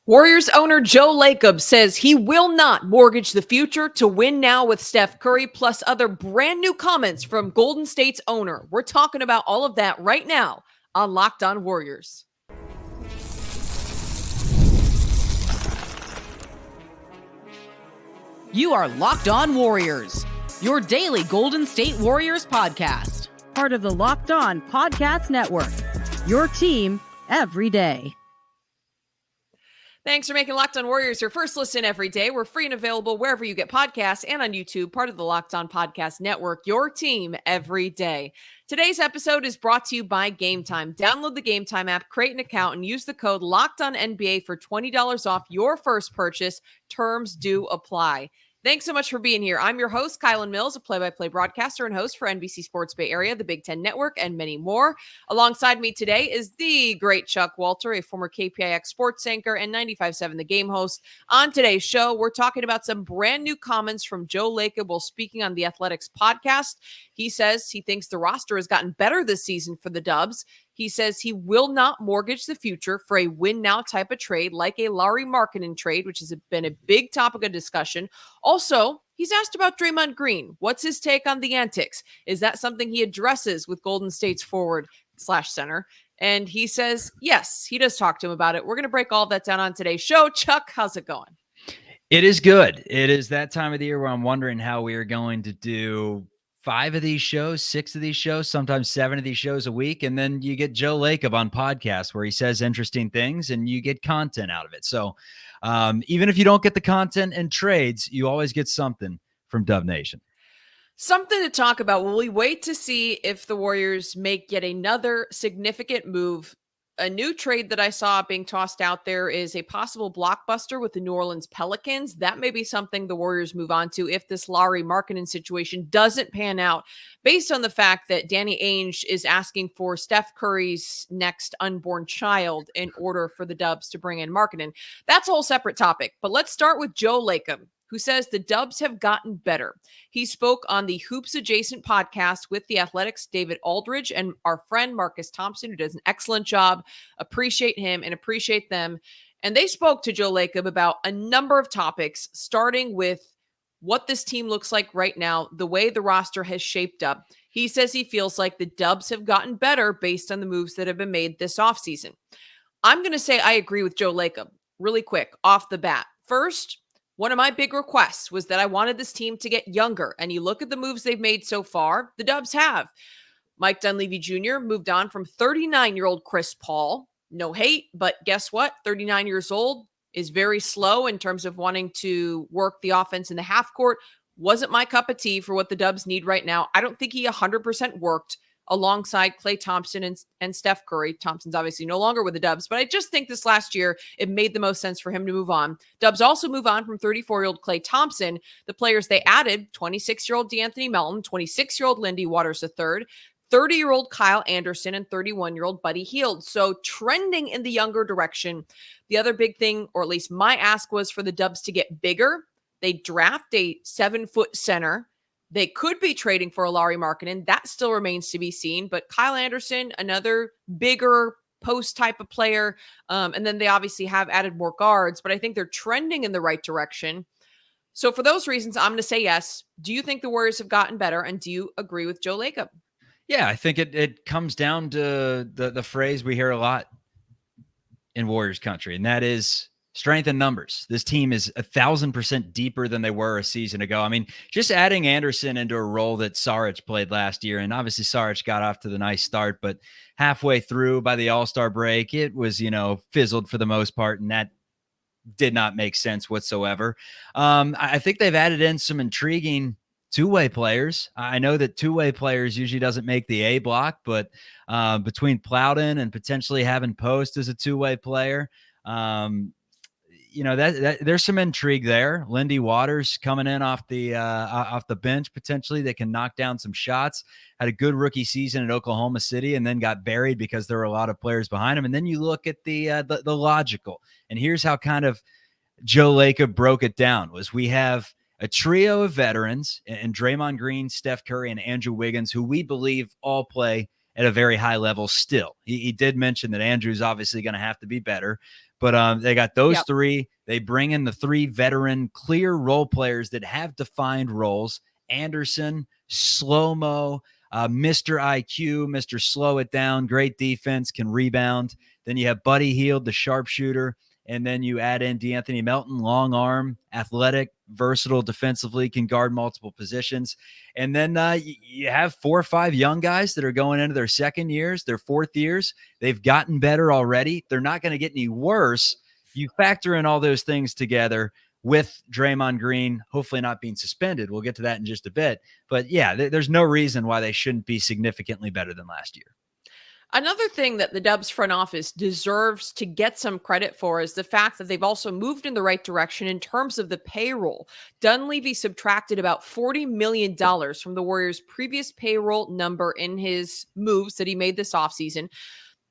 Warriors owner Joe Lacob says he will not mortgage the future to win now with Steph Curry, plus other brand new comments from Golden State's owner. We're talking about all of that right now on Locked On Warriors. You are Locked On Warriors, your daily Golden State Warriors podcast. Part of the Locked On Podcast Network, your team every day. Thanks for making Locked On Warriors your first listen every day. We're free and available wherever you get podcasts and on YouTube, part of the Locked On Podcast Network, your team every day. Today's episode is brought to you by Game Time. Download the Game Time app, create an account, and use the code LOCKEDONNBA for $20 off your first purchase. Terms do apply. Thanks so much for being here. I'm your host, Kylen Mills, a play-by-play broadcaster and host for NBC Sports Bay Area, the Big Ten Network, and many more. Alongside me today is the great Chuck Walter, a former KPIX sports anchor and 95.7 The Game host. On today's show, we're talking about some brand new comments from Joe Lacob while speaking on the Athletics podcast. He says he thinks the roster has gotten better this season for the Dubs. He says he will not mortgage the future for a win-now type of trade like a Lauri Markkanen trade, which has been a big topic of discussion. Also, he's asked about Draymond Green. What's his take on the antics? Is that something he addresses with Golden State's forward/center? And he says, yes, he does talk to him about it. We're going to break all of that down on today's show. Chuck, how's it going? It is good. It is that time of the year where I'm wondering how we are going to do 5 of these shows, 6 of these shows, sometimes 7 of these shows a week. And then you get Joe Lacob on podcasts where he says interesting things and you get content out of it. So even if you don't get the content and trades, you always get something from Dub Nation. Something to talk about. Will we wait to see if the Warriors make yet another significant move? A new trade that I saw being tossed out there is a possible blockbuster with the New Orleans Pelicans. That may be something the Warriors move on to if this Lauri Markkanen situation doesn't pan out, based on the fact that Danny Ainge is asking for Steph Curry's next unborn child in order for the Dubs to bring in Markkanen. That's a whole separate topic. But let's start with Joe Lacob, who says the Dubs have gotten better. He spoke on the Hoops Adjacent podcast with the Athletics' David Aldridge and our friend Marcus Thompson, who does an excellent job. Appreciate him and appreciate them. And they spoke to Joe Lacob about a number of topics, starting with what this team looks like right now, the way the roster has shaped up. He says he feels like the Dubs have gotten better based on the moves that have been made this offseason. I'm going to say I agree with Joe Lacob really quick off the bat. First, one of my big requests was that I wanted this team to get younger. And you look at the moves they've made so far, the Dubs have. Mike Dunleavy Jr. moved on from 39-year-old Chris Paul. No hate, but guess what? 39 years old is very slow in terms of wanting to work the offense in the half court. Wasn't my cup of tea for what the Dubs need right now. I don't think he 100% worked alongside Klay Thompson and Steph Curry. Thompson's obviously no longer with the Dubs, but I just think this last year, it made the most sense for him to move on. Dubs also move on from 34-year-old Klay Thompson. The players they added, 26-year-old DeAnthony Melton, 26-year-old Lindy Waters III, 30-year-old Kyle Anderson, and 31-year-old Buddy Hield. So trending in the younger direction. The other big thing, or at least my ask, was for the Dubs to get bigger. They draft a 7-foot center. They could be trading for a Lauri Markkanen. That still remains to be seen. But Kyle Anderson, another bigger post type of player. And then they obviously have added more guards, but I think they're trending in the right direction. So for those reasons, I'm going to say yes. Do you think the Warriors have gotten better? And do you agree with Joe Lacob? Yeah, I think it comes down to the phrase we hear a lot in Warriors country, and that is strength in numbers. This team is 1,000% deeper than they were a season ago. I mean, just adding Anderson into a role that Saric played last year, and obviously Saric got off to the nice start, but halfway through by the All-Star break, it was, fizzled for the most part, and that did not make sense whatsoever. I think they've added in some intriguing two-way players. I know that two-way players usually doesn't make the A block, but between Plowden and potentially having Post as a two-way player, there's some intrigue there. Lindy Waters coming in off the bench potentially that can knock down some shots. Had a good rookie season at Oklahoma City and then got buried because there were a lot of players behind him. And then you look at the logical. And here's how kind of Joe Lacob broke it down: was we have a trio of veterans and Draymond Green, Steph Curry, and Andrew Wiggins, who we believe all play at a very high level still. He did mention that Andrew's obviously going to have to be better, but they got those three. They bring in the three veteran, clear role players that have defined roles. Anderson, slow-mo, Mr. IQ, Mr. Slow It Down, great defense, can rebound. Then you have Buddy Hield, the sharpshooter. And then you add in DeAnthony Melton, long arm, athletic, versatile defensively, can guard multiple positions. And then you have 4 or 5 young guys that are going into their second years, their fourth years. They've gotten better already. They're not going to get any worse. You factor in all those things together with Draymond Green, hopefully not being suspended. We'll get to that in just a bit. But yeah, there's no reason why they shouldn't be significantly better than last year. Another thing that the Dubs front office deserves to get some credit for is the fact that they've also moved in the right direction in terms of the payroll. Dunleavy subtracted about $40 million from the Warriors' previous payroll number in his moves that he made this offseason.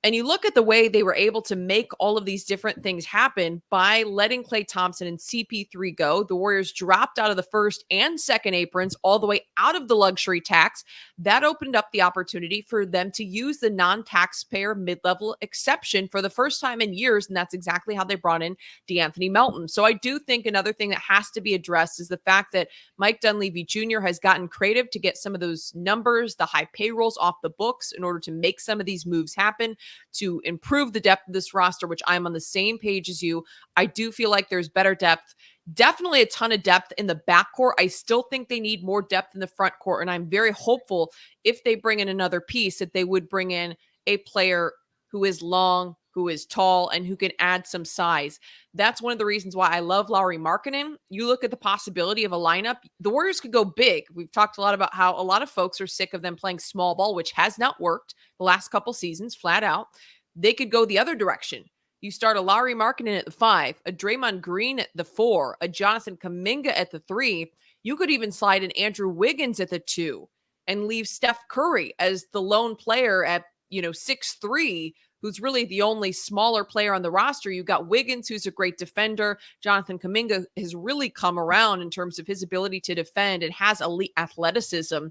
And you look at the way they were able to make all of these different things happen by letting Klay Thompson and CP3 go. The Warriors dropped out of the first and second aprons all the way out of the luxury tax. That opened up the opportunity for them to use the non-taxpayer mid-level exception for the first time in years. And that's exactly how they brought in DeAnthony Melton. So I do think another thing that has to be addressed is the fact that Mike Dunleavy Jr. has gotten creative to get some of those numbers, the high payrolls off the books in order to make some of these moves happen, to improve the depth of this roster, which I'm on the same page as you. I do feel like there's better depth. Definitely a ton of depth in the backcourt. I still think they need more depth in the front court, and I'm very hopeful if they bring in another piece that they would bring in a player who is long, who is tall, and who can add some size. That's one of the reasons why I love Lauri Markkanen. You look at the possibility of a lineup. The Warriors could go big. We've talked a lot about how a lot of folks are sick of them playing small ball, which has not worked the last couple seasons, flat out. They could go the other direction. You start a Lauri Markkanen at the 5, a Draymond Green at the 4, a Jonathan Kuminga at the 3. You could even slide in Andrew Wiggins at the 2 and leave Steph Curry as the lone player at 6'3", who's really the only smaller player on the roster. You've got Wiggins, who's a great defender. Jonathan Kuminga has really come around in terms of his ability to defend and has elite athleticism.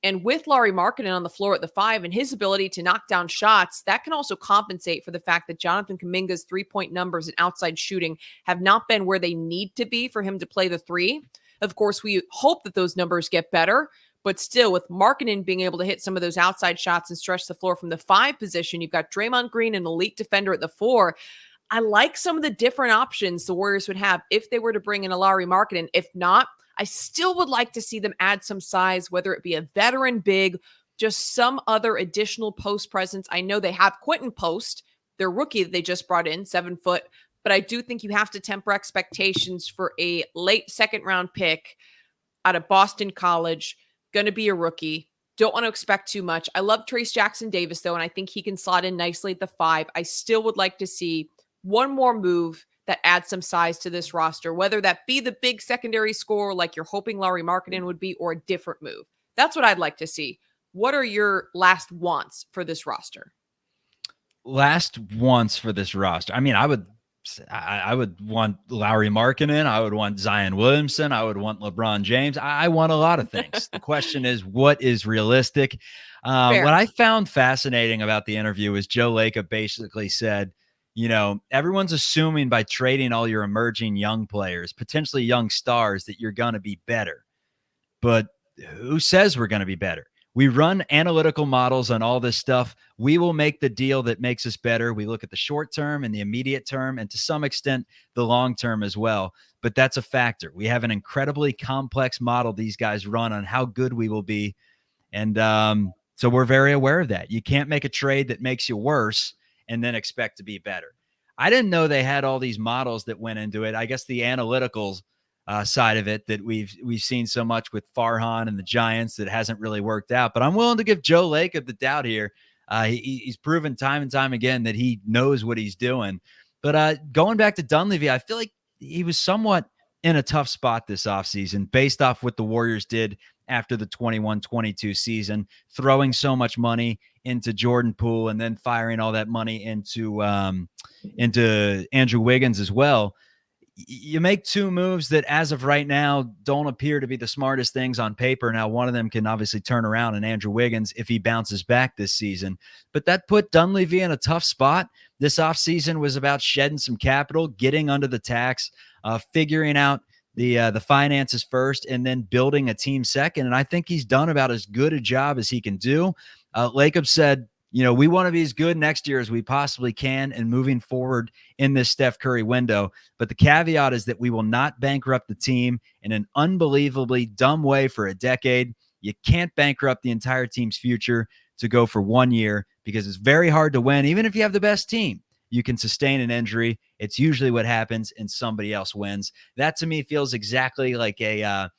And with Lauri Markkanen on the floor at the 5 and his ability to knock down shots, that can also compensate for the fact that Jonathan Kuminga's three-point numbers and outside shooting have not been where they need to be for him to play the 3. Of course, we hope that those numbers get better. But still, with Markkanen being able to hit some of those outside shots and stretch the floor from the 5 position, you've got Draymond Green, an elite defender, at the 4. I like some of the different options the Warriors would have if they were to bring in a Lauri Markkanen. If not, I still would like to see them add some size, whether it be a veteran big, just some other additional post presence. I know they have Quentin Post, their rookie that they just brought in, 7 foot. But I do think you have to temper expectations for a late second-round pick out of Boston College. Going to be a rookie. Don't want to expect too much. I love Trace Jackson Davis, though, and I think he can slot in nicely at the 5. I still would like to see one more move that adds some size to this roster, whether that be the big secondary scorer like you're hoping Lauri Markkanen would be, or a different move. That's what I'd like to see. What are your last wants for this roster? Last wants for this roster. I mean, I would want Lauri Markkanen. I would want Zion Williamson. I would want LeBron James. I want a lot of things. The question is, what is realistic? What I found fascinating about the interview is Joe Lacob basically said, everyone's assuming by trading all your emerging young players, potentially young stars, that you're going to be better. But who says we're going to be better? We run analytical models on all this stuff. We will make the deal that makes us better. We look at the short term and the immediate term, and to some extent, the long term as well. But that's a factor. We have an incredibly complex model these guys run on how good we will be. And so we're very aware of that. You can't make a trade that makes you worse and then expect to be better. I didn't know they had all these models that went into it. I guess the analyticals side of it that we've seen so much with Farhan and the Giants that hasn't really worked out. But I'm willing to give Joe Lacob the doubt here. He's proven time and time again that he knows what he's doing. But going back to Dunleavy, I feel like he was somewhat in a tough spot this offseason based off what the Warriors did after the 21-22 season, throwing so much money into Jordan Poole and then firing all that money into Andrew Wiggins as well. you make two moves that, as of right now, don't appear to be the smartest things on paper. Now, one of them can obviously turn around in Andrew Wiggins if he bounces back this season. But that put Dunleavy in a tough spot. This offseason was about shedding some capital, getting under the tax, figuring out the finances first, and then building a team second. And I think he's done about as good a job as he can do. Lacob said, we want to be as good next year as we possibly can and moving forward in this Steph Curry window. But the caveat is that we will not bankrupt the team in an unbelievably dumb way for a decade. You can't bankrupt the entire team's future to go for 1 year because it's very hard to win. Even if you have the best team, you can sustain an injury. It's usually what happens and somebody else wins. That to me feels exactly like a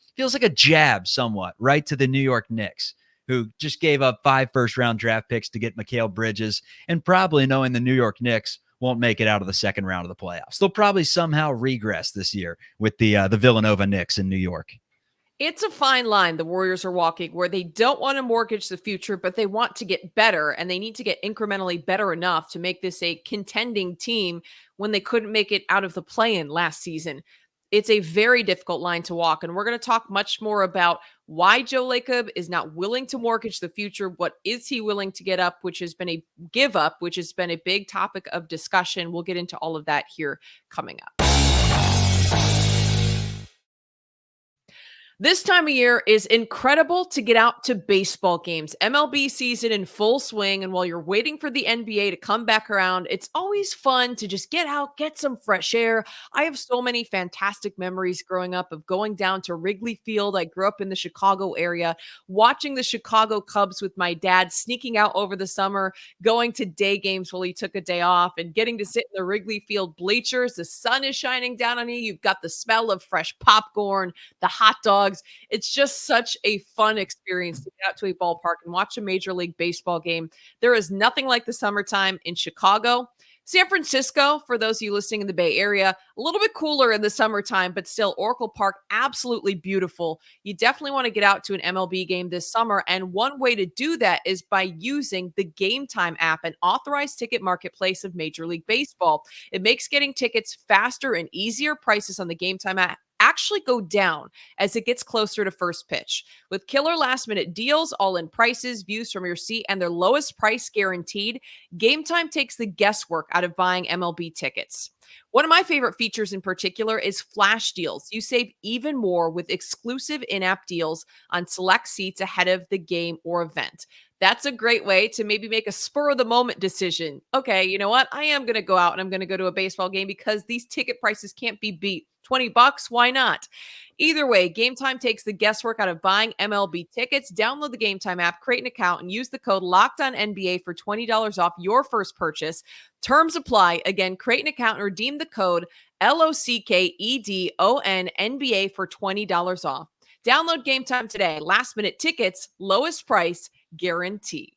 jab somewhat right to the New York Knicks, who just gave up 5 first-round draft picks to get Mikal Bridges, and probably knowing the New York Knicks won't make it out of the second round of the playoffs. They'll probably somehow regress this year with the Villanova Knicks in New York. It's a fine line the Warriors are walking where they don't want to mortgage the future, but they want to get better, and they need to get incrementally better enough to make this a contending team when they couldn't make it out of the play-in last season. It's a very difficult line to walk, and we're going to talk much more about why Joe Lacob is not willing to mortgage the future. What is he willing to give up, which has been a big topic of discussion. We'll get into all of that here coming up. This time of year is incredible to get out to baseball games. MLB season in full swing, and while you're waiting for the NBA to come back around, it's always fun to just get out, get some fresh air. I have so many fantastic memories growing up of going down to Wrigley Field. I grew up in the Chicago area, watching the Chicago Cubs with my dad, sneaking out over the summer, going to day games while he took a day off, and getting to sit in the Wrigley Field bleachers. The sun is shining down on you. You've got the smell of fresh popcorn, the hot dogs. It's just such a fun experience to get out to a ballpark and watch a Major League Baseball game. There is nothing like the summertime in Chicago. San Francisco, for those of you listening in the Bay Area, a little bit cooler in the summertime, but still Oracle Park, absolutely beautiful. You definitely want to get out to an MLB game this summer. And one way to do that is by using the Game Time app, an authorized ticket marketplace of Major League Baseball. It makes getting tickets faster and easier. Prices on the Game Time app actually go down as it gets closer to first pitch. With killer last minute deals, all-in prices, views from your seat, and their lowest price guaranteed, Game Time takes the guesswork out of buying MLB tickets. One of my favorite features in particular is flash deals. You save even more with exclusive in-app deals on select seats ahead of the game or event. That's a great way to maybe make a spur of the moment decision. Okay, you know what? I am going to go out and I'm going to go to a baseball game because these ticket prices can't be beat. $20, why not? Either way, Game Time takes the guesswork out of buying MLB tickets. Download the Game Time app, create an account, and use the code LOCKEDONNBA for $20 off your first purchase. Terms apply. Again, create an account and redeem the code LOCKEDONNBA for $20 off. Download Game Time today. Last minute tickets, lowest price guaranteed.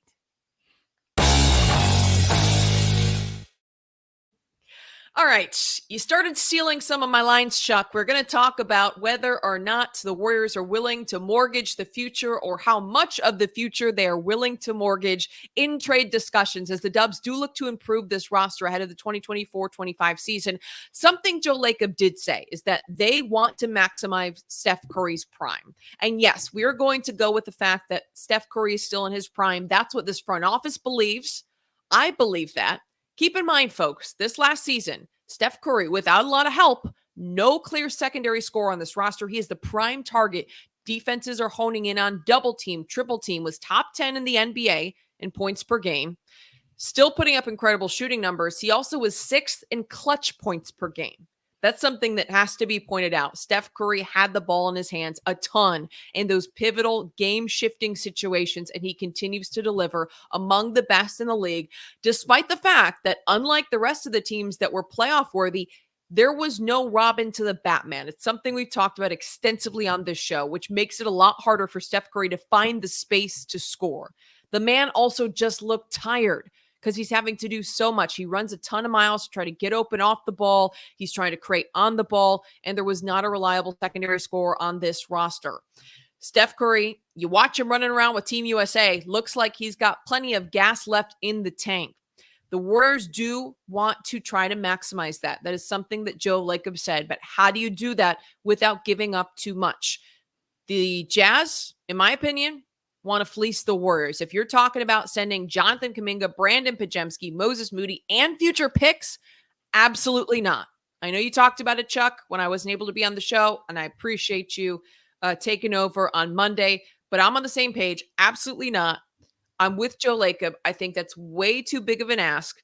All right, you started stealing some of my lines, Chuck. We're going to talk about whether or not the Warriors are willing to mortgage the future or how much of the future they are willing to mortgage in trade discussions as the Dubs do look to improve this roster ahead of the 2024-25 season. Something Joe Lacob did say is that they want to maximize Steph Curry's prime. And yes, we are going to go with the fact that Steph Curry is still in his prime. That's what this front office believes. I believe that. Keep in mind, folks, this last season, Steph Curry, without a lot of help, no clear secondary scorer on this roster. He is the prime target. Defenses are honing in on double team, triple team, was top 10 in the NBA in points per game. Still putting up incredible shooting numbers. He also was 6th in clutch points per game. That's something that has to be pointed out. Steph Curry had the ball in his hands a ton in those pivotal game-shifting situations, and he continues to deliver among the best in the league, despite the fact that unlike the rest of the teams that were playoff-worthy, there was no Robin to the Batman. It's something we've talked about extensively on this show, which makes it a lot harder for Steph Curry to find the space to score. The man also just looked tired because he's having to do so much. He runs a ton of miles to try to get open off the ball. He's trying to create on the ball, and there was not a reliable secondary scorer on this roster. Steph Curry, you watch him running around with Team USA, looks like he's got plenty of gas left in the tank. The Warriors do want to try to maximize that. That is something that Joe Lacob said. But how do you do that without giving up too much? The Jazz, in my opinion, want to fleece the Warriors. If you're talking about sending Jonathan Kuminga, Brandon Pajemski, Moses Moody, and future picks, absolutely not. I know you talked about it, Chuck, when I wasn't able to be on the show, and I appreciate you taking over on Monday, but I'm on the same page. Absolutely not. I'm with Joe Lacob. I think that's way too big of an ask.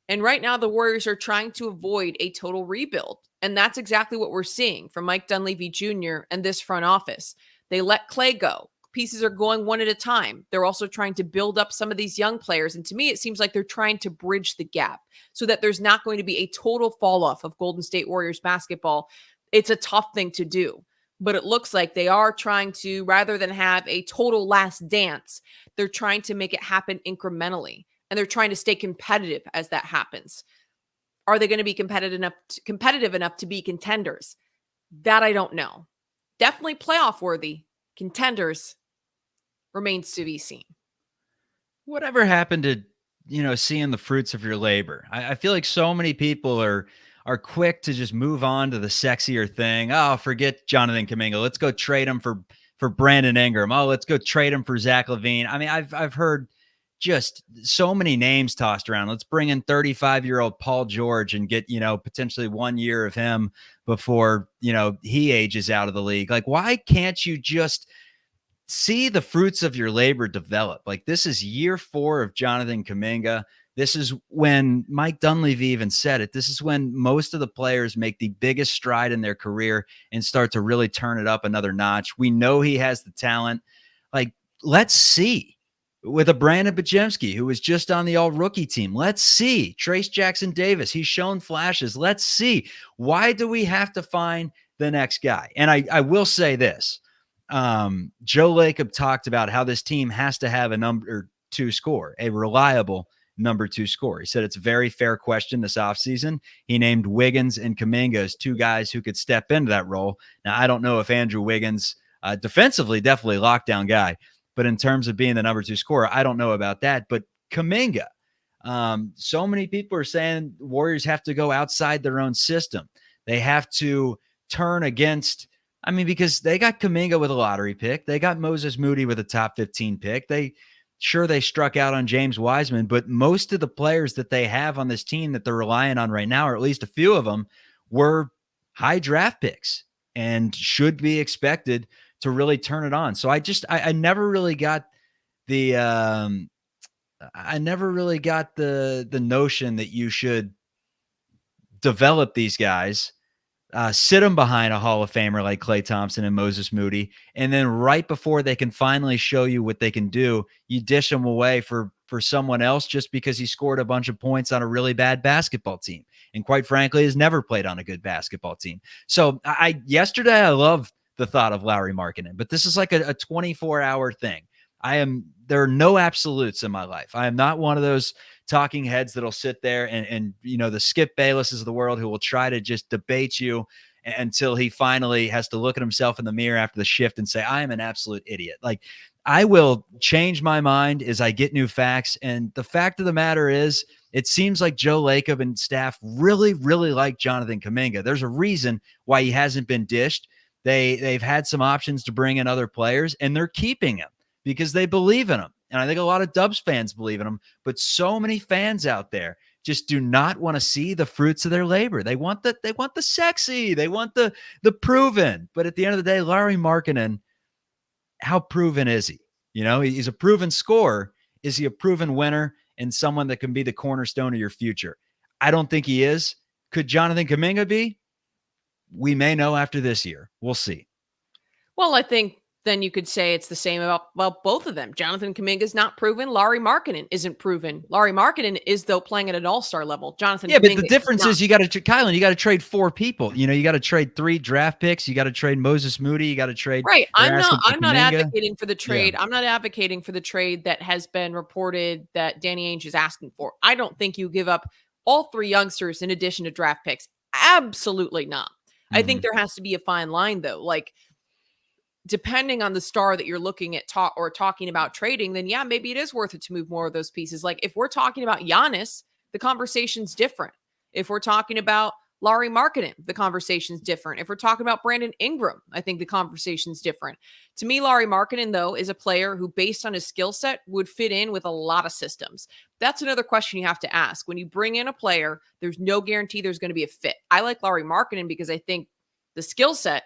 And right now, the Warriors are trying to avoid a total rebuild. And that's exactly what we're seeing from Mike Dunleavy Jr. and this front office. They let Clay go. Pieces are going one at a time. They're also trying to build up some of these young players. And to me, it seems like they're trying to bridge the gap so that there's not going to be a total fall off of Golden State Warriors basketball. It's a tough thing to do, but it looks like they are trying to, rather than have a total last dance, they're trying to make it happen incrementally. And they're trying to stay competitive as that happens. Are they going to be competitive enough to be contenders? That I don't know. Definitely playoff worthy. Contenders remains to be seen. Whatever happened to, seeing the fruits of your labor? I feel like so many people are quick to just move on to the sexier thing. Oh, forget Jonathan Kuminga. Let's go trade him for Brandon Ingram. Oh, let's go trade him for Zach LaVine. I mean, I've heard just so many names tossed around. Let's bring in 35-year-old Paul George and get, potentially 1 year of him before, he ages out of the league. Like, why can't you just see the fruits of your labor develop? Like, this is year 4 of Jonathan Kuminga. This is when Mike Dunleavy even said it. This is when most of the players make the biggest stride in their career and start to really turn it up another notch. We know he has the talent. Like, let's see. With a Brandon Pajemski, who was just on the all-rookie team. Let's see. Trace Jackson Davis, he's shown flashes. Let's see. Why do we have to find the next guy? And I will say this. Joe Lacob talked about how this team has to have a number 2 scorer, a reliable number 2 scorer. He said it's a very fair question this offseason. He named Wiggins and Kuminga as 2 guys who could step into that role. Now, I don't know if Andrew Wiggins, defensively, definitely lockdown guy, but in terms of being the number 2 scorer, I don't know about that. But Kuminga, so many people are saying Warriors have to go outside their own system. They have to turn against, because they got Kuminga with a lottery pick. They got Moses Moody with a top 15 pick. They struck out on James Wiseman, but most of the players that they have on this team that they're relying on right now, or at least a few of them, were high draft picks and should be expected to really turn it on. So I never really got the the notion that you should develop these guys, sit them behind a Hall of Famer like Klay Thompson and Moses Moody, and then right before they can finally show you what they can do, you dish them away for someone else just because he scored a bunch of points on a really bad basketball team, and quite frankly has never played on a good basketball team. So yesterday I loved the thought of Lauri Markkanen, but this is like a 24-hour thing. There are no absolutes in my life. I am not one of those talking heads that'll sit there and the Skip Baylesses of the world who will try to just debate you until he finally has to look at himself in the mirror after the shift and say, I am an absolute idiot. Like, I will change my mind as I get new facts. And the fact of the matter is, it seems like Joe Lacob and staff really, really like Jonathan Kuminga. There's a reason why he hasn't been dished. They've had some options to bring in other players, and they're keeping him because they believe in him. And I think a lot of Dubs fans believe in him, but so many fans out there just do not want to see the fruits of their labor. They want the sexy, they want the proven. But at the end of the day, Lauri Markkanen, how proven is he? He's a proven scorer. Is he a proven winner and someone that can be the cornerstone of your future? I don't think he is. Could Jonathan Kuminga be? We may know after this year. We'll see. Well, I think then you could say it's the same about both of them. Jonathan Kuminga is not proven. Lauri Markkanen isn't proven. Lauri Markkanen is, though, playing at an all-star level. Jonathan Kuminga, but the difference is you got to, Kylen, you got to trade 4 people. You got to trade 3 draft picks. You got to trade Moses Moody. You got to trade. Right. I'm not advocating for the trade. Yeah. I'm not advocating for the trade that has been reported that Danny Ainge is asking for. I don't think you give up all 3 youngsters in addition to draft picks. Absolutely not. I think there has to be a fine line, though. Like, depending on the star that you're looking at talking about trading, then yeah, maybe it is worth it to move more of those pieces. Like, if we're talking about Giannis, the conversation's different. If we're talking about Lauri Markkanen, the conversation's different. If we're talking about Brandon Ingram, I think the conversation's different. To me, Lauri Markkanen, though, is a player who, based on his skill set, would fit in with a lot of systems. That's another question you have to ask. When you bring in a player, there's no guarantee there's going to be a fit. I like Lauri Markkanen because I think the skill set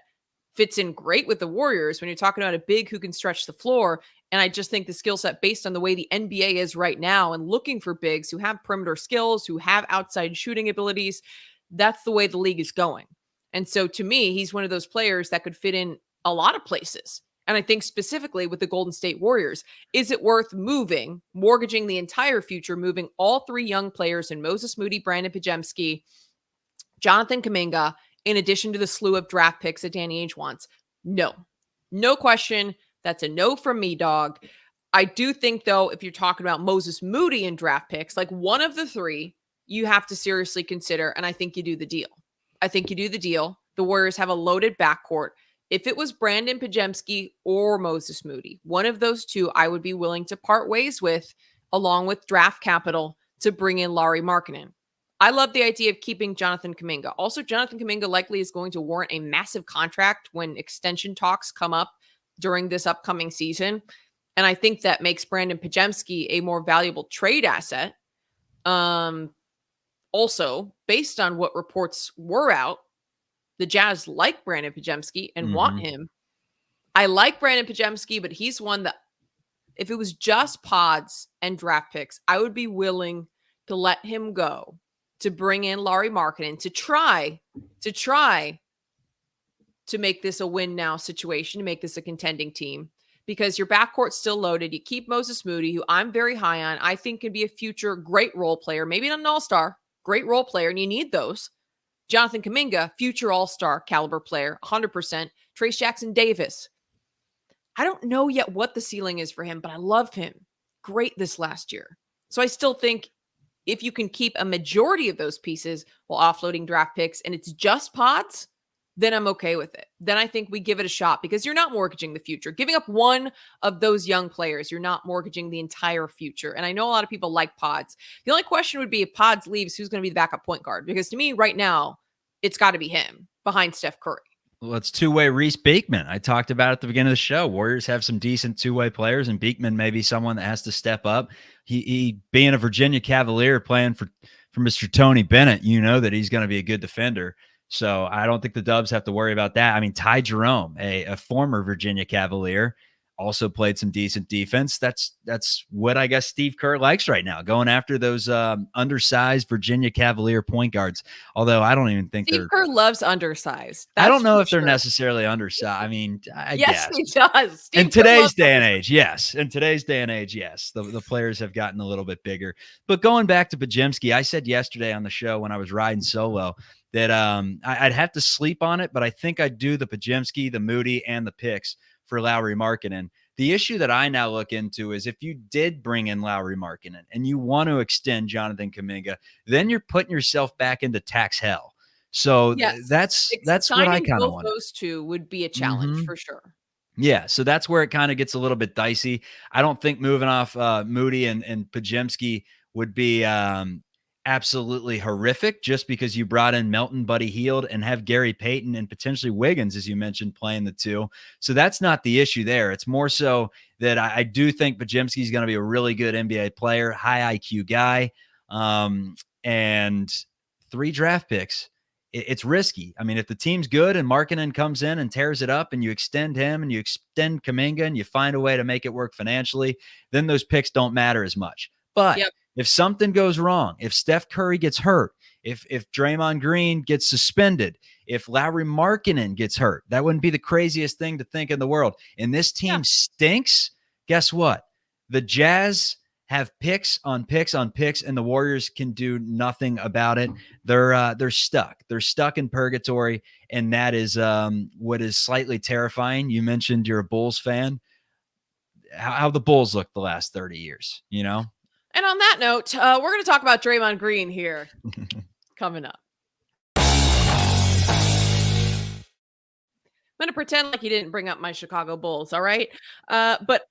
fits in great with the Warriors when you're talking about a big who can stretch the floor. And I just think the skill set, based on the way the NBA is right now and looking for bigs who have perimeter skills, who have outside shooting abilities, that's the way the league is going. And so to me, he's one of those players that could fit in a lot of places. And I think specifically with the Golden State Warriors, is it worth mortgaging the entire future, moving all three young players in Moses Moody, Brandon Pajemski, Jonathan Kuminga, in addition to the slew of draft picks that Danny Ainge wants? No question. That's a no from me, dog. I do think, though, if you're talking about Moses Moody and draft picks, like one of the three, you have to seriously consider, and I think you do the deal. The Warriors have a loaded backcourt. If it was Brandon Pajemski or Moses Moody, one of those two, I would be willing to part ways with, along with draft capital, to bring in Lauri Markkanen. I love the idea of keeping Jonathan Kuminga. Also, Jonathan Kuminga likely is going to warrant a massive contract when extension talks come up during this upcoming season. And I think that makes Brandon Pajemski a more valuable trade asset. Also, based on what reports were out, the Jazz like Brandon Pajemski and want him. I like Brandon Pajemski, but he's one that, if it was just pods and draft picks, I would be willing to let him go to bring in Lauri Markkanen to try to make this a win now situation, to make this a contending team, because your backcourt's still loaded. You keep Moses Moody, who I'm very high on. I think can be a future great role player, maybe not an all-star, great role player, and you need those. Jonathan Kuminga, future all-star caliber player, 100%. Trace Jackson Davis. I don't know yet what the ceiling is for him, but I love him. Great this last year. So I still think if you can keep a majority of those pieces while offloading draft picks and it's just pods, then I'm okay with it. Then I think we give it a shot, because you're not mortgaging the future. Giving up one of those young players, you're not mortgaging the entire future. And I know a lot of people like pods. The only question would be, if pods leaves, who's going to be the backup point guard? Because to me right now, it's got to be him behind Steph Curry. Well, it's two-way Reese Beekman. I talked about at the beginning of the show. Warriors have some decent two-way players, and Beekman may be someone that has to step up. He being a Virginia Cavalier, playing for Mr. Tony Bennett, you know that he's going to be a good defender. So I don't think the Dubs have to worry about that. I mean, Ty Jerome, a former Virginia Cavalier, also played some decent defense. That's what I guess Steve Kerr likes right now, going after those undersized Virginia Cavalier point guards. Although I don't even think Steve Kerr loves undersized. I don't know if they're necessarily undersized. I mean, I yes, guess he does. Steve in today's day and age, yes. In today's day and age, yes. The players have gotten a little bit bigger. But going back to Pajemski, I said yesterday on the show when I was riding solo that I'd have to sleep on it, but I think I'd do the Pajemski, the Moody, and the picks for Lauri Markkanen. The issue that I now look into is, if you did bring in Lauri Markkanen and you want to extend Jonathan Kuminga, then you're putting yourself back into tax hell. So yes, that's what I kind of want. Those two would be a challenge for sure. Yeah, so that's where it kind of gets a little bit dicey. I don't think moving off Moody and Pajemski would be absolutely horrific, just because you brought in Melton, Buddy Hield, and have Gary Payton and potentially Wiggins, as you mentioned, playing the two. So that's not the issue there. It's more so that I do think Pajemski is going to be a really good NBA player, high IQ guy, and 3 draft picks. It's risky. I mean, if the team's good and Markkanen comes in and tears it up, and you extend him and you extend Kuminga and you find a way to make it work financially, then those picks don't matter as much. But if something goes wrong, if Steph Curry gets hurt, if Draymond Green gets suspended, if Lauri Markkanen gets hurt, that wouldn't be the craziest thing to think in the world. And this team stinks. Guess what? The Jazz have picks on picks on picks, and the Warriors can do nothing about it. They're stuck. They're stuck in purgatory, and that is what is slightly terrifying. You mentioned you're a Bulls fan. How the Bulls look the last 30 years, you know? And on that note, we're going to talk about Draymond Green here coming up. I'm going to pretend like you didn't bring up my Chicago Bulls, all right? But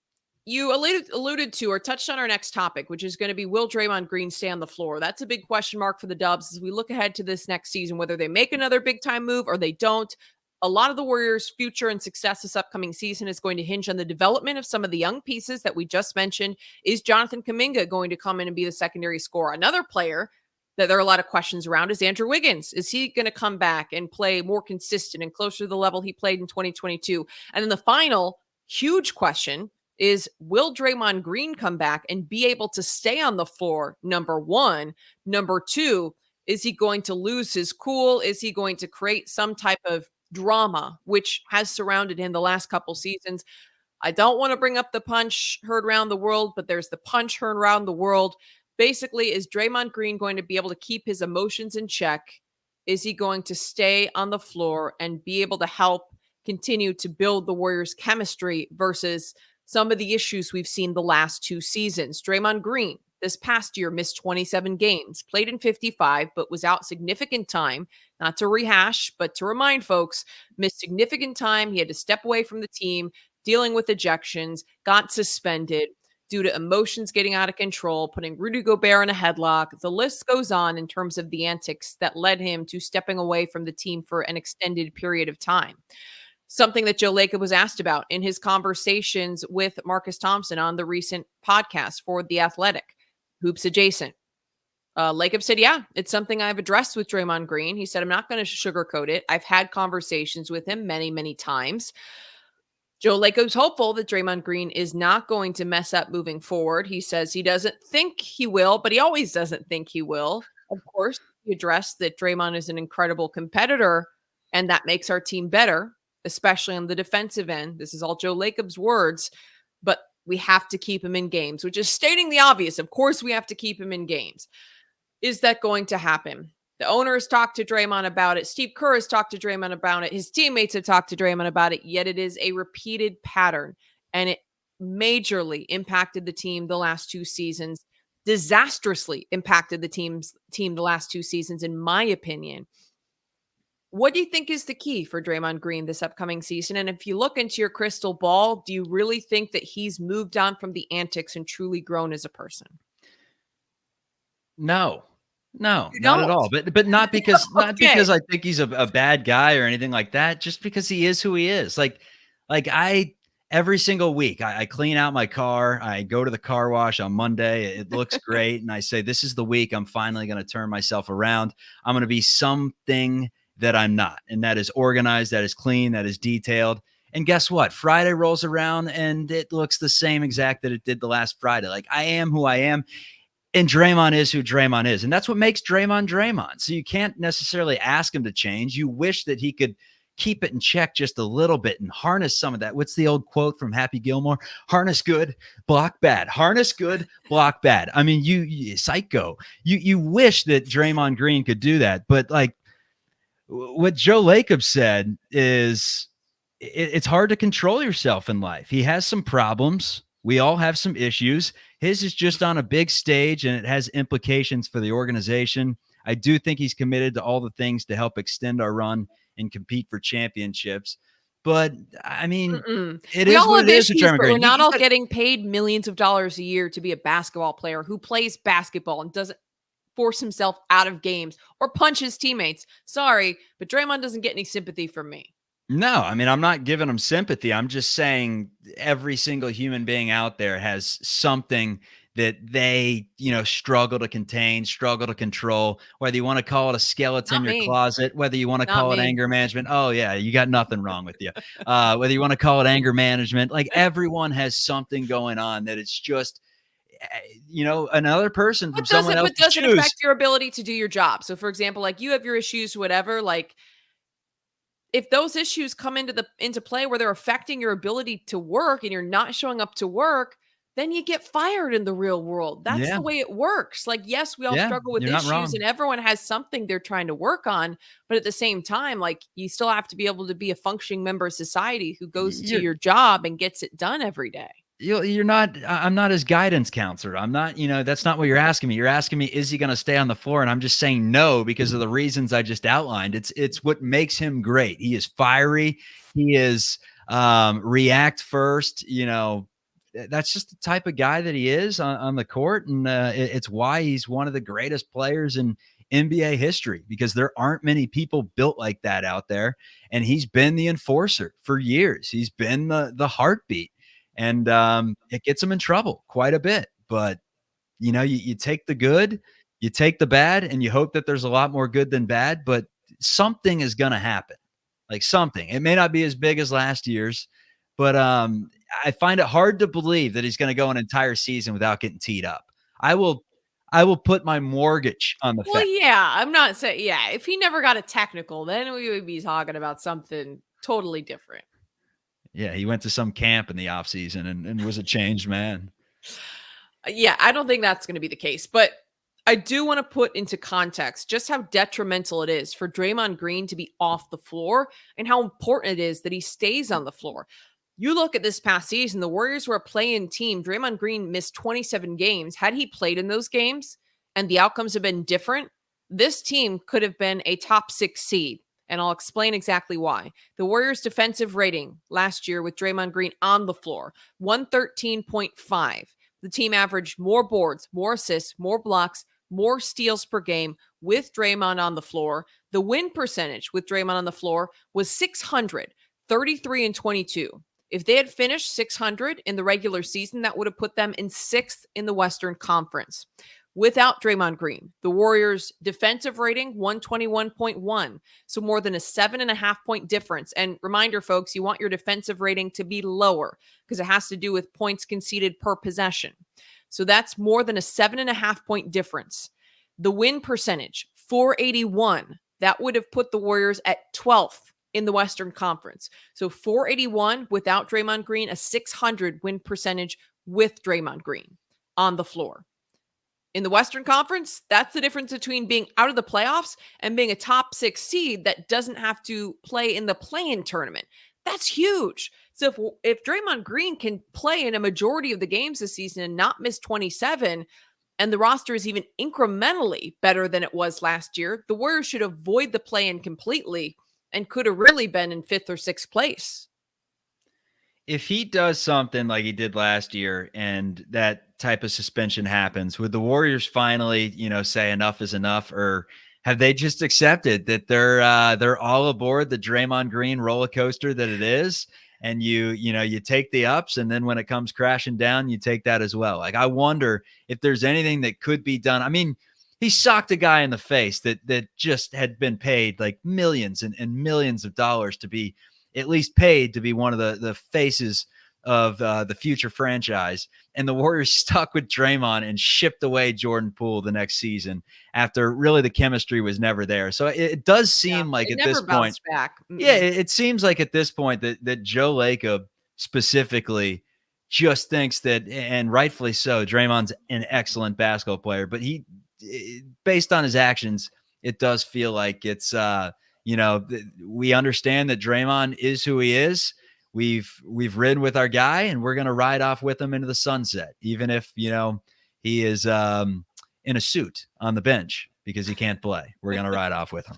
You alluded to or touched on our next topic, which is going to be, will Draymond Green stay on the floor? That's a big question mark for the Dubs as we look ahead to this next season, whether they make another big time move or they don't. A lot of the Warriors' future and success this upcoming season is going to hinge on the development of some of the young pieces that we just mentioned. Is Jonathan Kuminga going to come in and be the secondary scorer? Another player that there are a lot of questions around is Andrew Wiggins. Is he going to come back and play more consistent and closer to the level he played in 2022? And then the final huge question is, will Draymond Green come back and be able to stay on the floor? Number one. Number two, is he going to lose his cool? Is he going to create some type of drama, which has surrounded him the last couple seasons? I don't want to bring up the punch heard around the world, but there's the punch heard around the world. Basically, is Draymond Green going to be able to keep his emotions in check? Is he going to stay on the floor and be able to help continue to build the Warriors' chemistry versus some of the issues we've seen the last 2 seasons? Draymond Green this past year missed 27 games, played in 55, but was out significant time. Not to rehash, but to remind folks, missed significant time. He had to step away from the team, dealing with ejections, got suspended due to emotions getting out of control, putting Rudy Gobert in a headlock. The list goes on in terms of the antics that led him to stepping away from the team for an extended period of time. Something that Joe Lacob was asked about in his conversations with Marcus Thompson on the recent podcast for The Athletic, Hoops Adjacent. Lacob said, yeah, it's something I've addressed with Draymond Green. He said, I'm not going to sugarcoat it. I've had conversations with him many, many times. Joe Lacob's hopeful that Draymond Green is not going to mess up moving forward. He says he doesn't think he will, but he always doesn't think he will. Of course, he addressed that Draymond is an incredible competitor, and that makes our team better, especially on the defensive end. This is all Joe Lacob's words, but we have to keep him in games, which is stating the obvious. Of course, we have to keep him in games. Is that going to happen? The owner has talked to Draymond about it. Steve Kerr has talked to Draymond about it. His teammates have talked to Draymond about it, yet it is a repeated pattern, and it majorly impacted the team the last 2 seasons, disastrously impacted the team the last 2 seasons, in my opinion. What do you think is the key for Draymond Green this upcoming season? And if you look into your crystal ball, do you really think that he's moved on from the antics and truly grown as a person? No, not don't? at all. But not because not Okay. because I think he's a bad guy or anything like that. Just because he is who he is. Like I every single week I clean out my car. I go to the car wash on Monday. It looks great, and I say, this is the week I'm finally going to turn myself around. I'm going to be something that I'm not, and that is organized, that is clean, that is detailed. And guess what? Friday rolls around and it looks the same exact that it did the last Friday. Like, I am who I am. And Draymond is who Draymond is. And that's what makes Draymond Draymond. So you can't necessarily ask him to change. You wish that he could keep it in check just a little bit and harness some of that. What's the old quote from Happy Gilmore? Harness good, block bad. Harness good, block bad. I mean, you psycho. You wish that Draymond Green could do that. But like what Joe Lacob said is it's hard to control yourself in life. He has some problems. We all have some issues. His is just on a big stage, and it has implications for the organization. I do think he's committed to all the things to help extend our run and compete for championships. But I mean, it we is all what have it is. issues, but we're not all got getting paid millions of dollars a year to be a basketball player who plays basketball and doesn't force himself out of games or punch his teammates. Sorry, but Draymond doesn't get any sympathy from me. No, I mean, I'm not giving them sympathy. I'm just saying every single human being out there has something that they, struggle to contain, struggle to control, whether you want to call it a skeleton in your closet, whether you want to call it anger management. Oh yeah, you got nothing wrong with you. Whether you want to call it anger management, like everyone has something going on that it's just, another person from someone else. But does it affect your ability to do your job? So for example, like you have your issues, whatever, like if those issues come into play where they're affecting your ability to work and you're not showing up to work, then you get fired in the real world. That's the way it works. Like, yes, we all struggle with issues and everyone has something they're trying to work on. But at the same time, like you still have to be able to be a functioning member of society who goes to your job and gets it done every day. I'm not his guidance counselor. I'm not, that's not what you're asking me. You're asking me, is he going to stay on the floor? And I'm just saying no, because of the reasons I just outlined. It's what makes him great. He is fiery. He is react first, that's just the type of guy that he is on the court. And it's why he's one of the greatest players in NBA history, because there aren't many people built like that out there. And he's been the enforcer for years. He's been the heartbeat, and it gets him in trouble quite a bit. But, you take the good, you take the bad, and you hope that there's a lot more good than bad, but something is going to happen. Like something. It may not be as big as last year's, but I find it hard to believe that he's going to go an entire season without getting teed up. I will put my mortgage on the Well, fact. yeah, I'm not saying, yeah, if he never got a technical, then we would be talking about something totally different. Yeah, he went to some camp in the offseason and was a changed man. Yeah, I don't think that's going to be the case, but I do want to put into context just how detrimental it is for Draymond Green to be off the floor and how important it is that he stays on the floor. You look at this past season, the Warriors were a play-in team. Draymond Green missed 27 games. Had he played in those games and the outcomes have been different, this team could have been a top 6 seed. And I'll explain exactly why. The Warriors' defensive rating last year with Draymond Green on the floor, 113.5. The team averaged more boards, more assists, more blocks, more steals per game with Draymond on the floor. The win percentage with Draymond on the floor was 600, 33 and 22. If they had finished 600 in the regular season, that would have put them in 6th in the Western Conference. Without Draymond Green, the Warriors' defensive rating, 121.1. So more than a 7.5 point difference. And reminder, folks, you want your defensive rating to be lower because it has to do with points conceded per possession. So that's more than a 7.5 point difference. The win percentage, 481. That would have put the Warriors at 12th in the Western Conference. So 481 without Draymond Green, a 600 win percentage with Draymond Green on the floor. In the Western Conference, that's the difference between being out of the playoffs and being a top 6 seed that doesn't have to play in the play-in tournament. That's huge. So if Draymond Green can play in a majority of the games this season and not miss 27, and the roster is even incrementally better than it was last year, the Warriors should avoid the play-in completely and could have really been in 5th or 6th place. If he does something like he did last year and that type of suspension happens, would the Warriors finally, say enough is enough, or have they just accepted that they're all aboard the Draymond Green roller coaster that it is? And you take the ups, and then when it comes crashing down, you take that as well. Like, I wonder if there's anything that could be done. I mean, he socked a guy in the face that just had been paid like millions and millions of dollars to be at least paid to be one of the faces of the future franchise. And the Warriors stuck with Draymond and shipped away Jordan Poole the next season after really the chemistry was never there. So it does seem like at this point, back. yeah, it seems like at this point that Joe Lacob specifically just thinks that, and rightfully so, Draymond's an excellent basketball player, but based on his actions, it does feel like it's, we understand that Draymond is who he is. We've ridden with our guy, and we're going to ride off with him into the sunset, even if, he is in a suit on the bench because he can't play. We're going to ride off with him.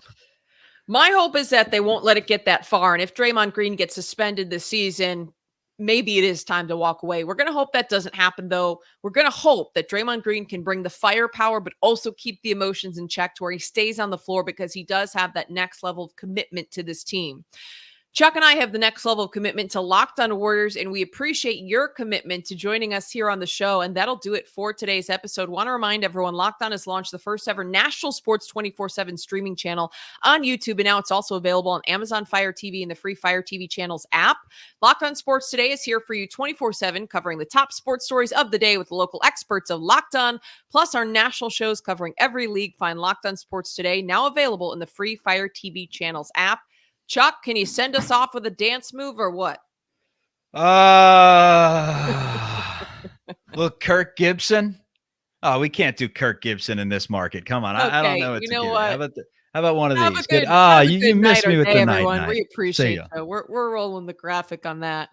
My hope is that they won't let it get that far. And if Draymond Green gets suspended this season, maybe it is time to walk away. We're going to hope that doesn't happen, though. We're going to hope that Draymond Green can bring the firepower, but also keep the emotions in check to where he stays on the floor, because he does have that next level of commitment to this team. Chuck and I have the next level of commitment to Locked On Warriors, and we appreciate your commitment to joining us here on the show. And that'll do it for today's episode. Want to remind everyone, Locked On has launched the first ever national sports 24/7 streaming channel on YouTube, and now it's also available on Amazon Fire TV and the free Fire TV channels app. Locked On Sports Today is here for you 24/7, covering the top sports stories of the day with the local experts of Locked On, plus our national shows covering every league. Find Locked On Sports Today, now available in the free Fire TV channels app. Chuck, can you send us off with a dance move or what? Look, Kirk Gibson. Oh, we can't do Kirk Gibson in this market. Come on. Okay, I don't know what you to know do. what? How about one of Have these? a good, You missed me with the everyone. night. We appreciate See ya. it. We're rolling the graphic on that.